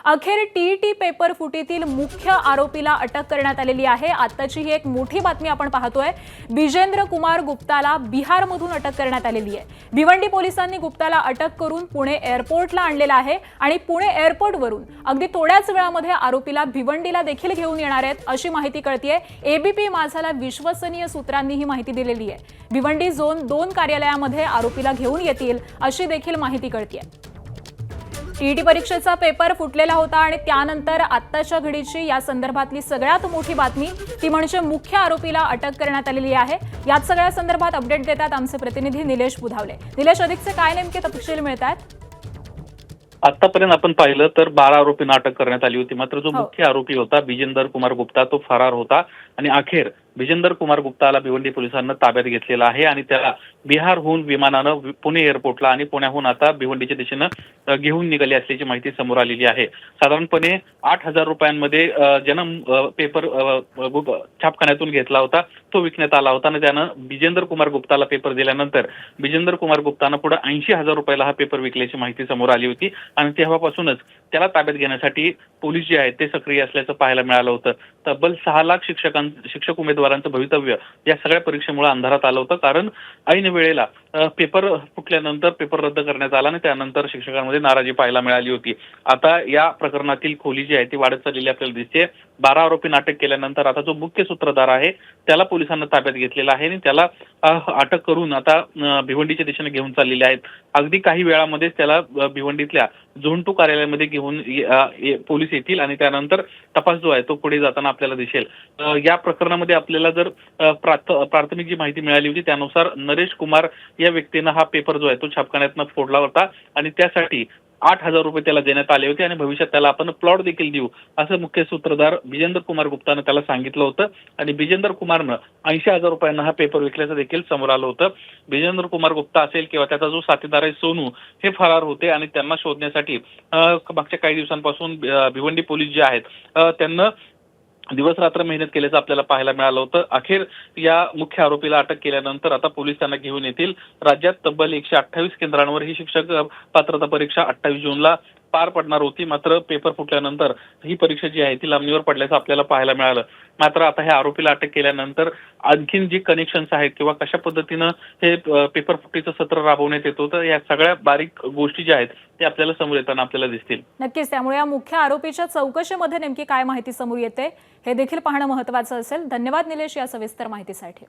अखेर TET paper फुटीतील मुख्य आरोपीला अटक करण्यात आलेली आहे। आताची ही एक मोठी बातमी आपण पाहतोय। बिजेंद्र कुमार गुप्ताला बिहारमधून अटक करण्यात आलेली आहे। भिवंडी पोलिसांनी गुप्ताला अटक करून पुणे एअरपोर्टला आणलेला आहे आणि पुणे एअरपोर्टवरून अगदी थोड्याच वेळामध्ये आरोपीला भिवंडीला देखील घेऊन येणार आहेत अशी माहिती कळतीये। एबीपी माझाला विश्वसनीय सूत्रांनी ही माहिती दिलेली आहे। भिवंडी झोन 2 कार्यालयामध्ये आरोपीला घेऊन येतील अशी देखील माहिती कळतीये। टीईटी परीक्षेचा पेपर फुटलेला होता आणि त्यानंतर आत्ताच्या घडीची या संदर्भातली सगळ्यात मोठी बातमी ती म्हणजे मुख्य आरोपीला अटक करण्यात आलेली आहे। यात सगळ्या संदर्भात अपडेट देतात आमचे प्रतिनिधी निलेश बुधावले। निलेश, अधिकचे काय नेमके तपशील मिळतात? आतापर्यंत आपण पाहिलं तर 12 आरोपींना अटक करण्यात आली होती, मात्र जो मुख्य आरोपी होता बिजेंदर कुमार गुप्ता तो फरार होता आणि अखेर बिजेंदर कुमार गुप्ताला भिवंडी पोलिसांना ताब्यात घेतलेला आहे आणि त्याला बिहारहून विमानानं पुणे एअरपोर्टला आणि पुण्याहून आता भिवंडीच्या दिशेनं घेऊन निघाली असल्याची माहिती समोर आलेली आहे। साधारणपणे 8,000 रुपयांमध्ये जन्म पेपर छापखान्यातून घेतला होता, तो विकण्यात आला होता आणि त्यानं बिजेंदर कुमार गुप्ताला पेपर दिल्यानंतर बिजेंदर कुमार गुप्तानं पुढे 80,000 रुपयाला हा पेपर विकल्याची माहिती समोर आली होती आणि तेव्हापासूनच त्याला ताब्यात घेण्यासाठी पोलीस जे आहेत ते सक्रिय असल्याचं पाहायला मिळालं होतं। तब्बल 6 लाख शिक्षक उमेदवारांचं भवितव्य या सगळ्या परीक्षेमुळे अंधारात आलं होतं, कारण ऐन वेळेला पेपर फुटल्यानंतर पेपर रद्द करण्यात आला आणि त्यानंतर शिक्षकांमध्ये नाराजी पाहायला मिळाली होती। आता या प्रकरणातील खोली जी आहे ती वाढत चाललेली आपल्याला दिसते। 12 आरोपींना अटक केल्यानंतर आता जो मुख्य सूत्रधार आहे त्याला पोलिसांना ताब्यात घेतलेला आहे आणि त्याला अटक करून आता भिवंडीच्या दिशेने घेऊन चाललेले आहेत। अगदी काही वेळामध्येच त्याला भिवंडीतल्या झोन 2 कार्यालयामध्ये घेऊन पोलीस येतील आणि त्यानंतर तपास जो आहे तो पुढे जाताना आपल्याला दिसेल। या प्रकरणामध्ये आपल्याला जर प्राथमिक जी माहिती मिळाली होती त्यानुसार नरेश कुमार या व्यक्तीनं हा पेपर जो आहे तो छापखान्यातनं फोडला होता आणि त्यासाठी 8,000 रुपये त्याला देण्यात आले होते आणि भविष्यात त्याला आपण प्लॉट देखील देऊ असं मुख्य सूत्रधार बिजेंदर कुमार गुप्तानं त्याला सांगितलं होतं आणि बिजेंदर कुमारनं 80,000 रुपयांना हा पेपर विकल्याचं देखील समोर आलं होतं। बिजेंदर कुमार गुप्ता असेल किंवा त्याचा जो साथीदार आहे सोनू हे फरार होते आणि त्यांना शोधण्यासाठी मागच्या काही दिवसांपासून भिवंडी पोलीस जे आहेत त्यांना दिवस रात्र मेहनत केल्याचं आपल्याला पाहायला मिळालं होतं। अखेर या मुख्य आरोपीला अटक केल्यानंतर आता पोलीस त्यांना घेऊन येतील। राज्यात तब्बल 128 केंद्रांवर ही शिक्षक पात्रता परीक्षा 28 जूनला पार पडणार होती, मात्र पेपर फुटल्यानंतर ही परीक्षा जी आहे ती लांबणीवर पडल्याचं आपल्याला पाहायला मिळालं। मात्र आता ह्या आरोपीला अटक केल्यानंतर आणखीन जी कनेक्शन्स आहेत किंवा कशा पद्धतीनं हे पेपर फुटीचं सत्र राबवण्यात येत होतं या सगळ्या बारीक गोष्टी ज्या आहेत ते आपल्याला समोर येताना आपल्याला दिसतील। नक्कीच, त्यामुळे या मुख्य आरोपीच्या चौकशीमध्ये नेमकी काय माहिती समोर येते हे देखील पाहणं महत्त्वाचं असेल। धन्यवाद निलेश या सविस्तर माहितीसाठी।